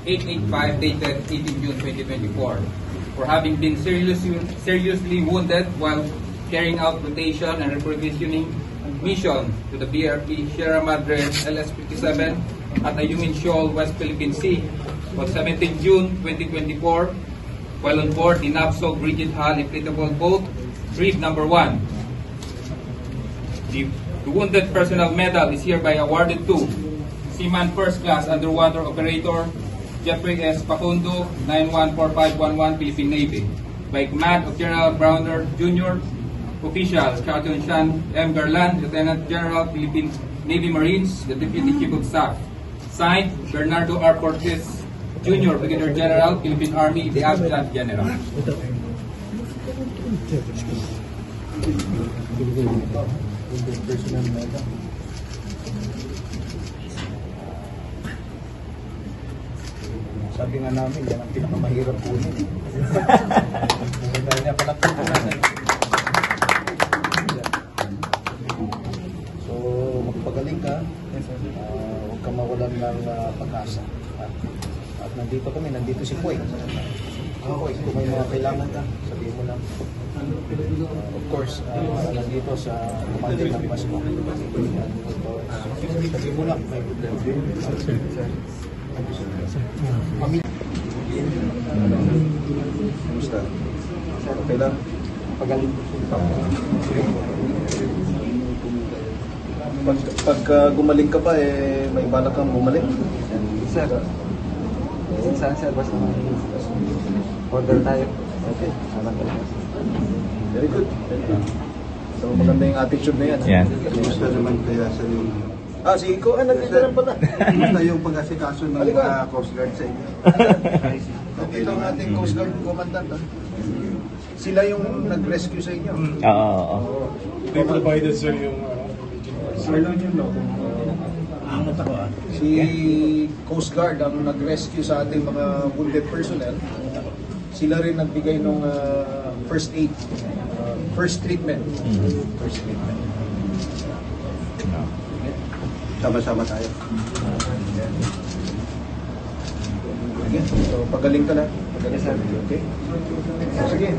885 dated 18 June 2024 for having been seriously wounded while carrying out rotation and reprovisioning mission to the BRP Sierra Madre LS-57 at Ayungin Shoal, West Philippine Sea on 17 June 2024 while on board the NAVSOG rigid hull inflatable boat Reef Number 1. The wounded personnel medal is hereby awarded to Seaman First Class Underwater Operator Jeffrey S. Pacundo, 914511 Philippine Navy, by command of General Browner Jr., Official Captain Sean M. Garland, Lieutenant General Philippine Navy Marines, the Deputy Chief of Staff. Signed, Bernardo R. Cortez Jr., Brigadier General, Philippine Army, the Adjutant General. Sabi nga namin, yan ang pinakamahirap kunin. Dahil niya palakpan po natin. So, magpagaling ka. Huwag ka mawalan ng pag-asa. At nandito kami, nandito si Poy. Poy, kung may mga kailangan ka, sabihin mo lang. Of course, nandito sa commanding ng Basco. Sabihin mo lang, may problema. Kamusta? Okay lang? Pagaling. Pag gumaling ka pa, may balak kang bumalik? Sir, saan sir? Basta order tayo. Okay. Very good. So maganda yung attitude na yan. Yan. Gusto naman kaya sa yung... Si Iko, nandito lang pala. Gusto yung pag-asikaso ng Coast Guard sa inyo. Nandito ang ating Coast Guard Commandant. Sila yung nag-rescue sa inyo. Oo. They provided sir yung Si Coast Guard ang nag-rescue sa ating mga wounded personnel. Sila rin nagbigay ng first aid, first treatment. First treatment. Sama-sama tayo. Sige, so pagaling ka lang. Pagaling, okay? Sige,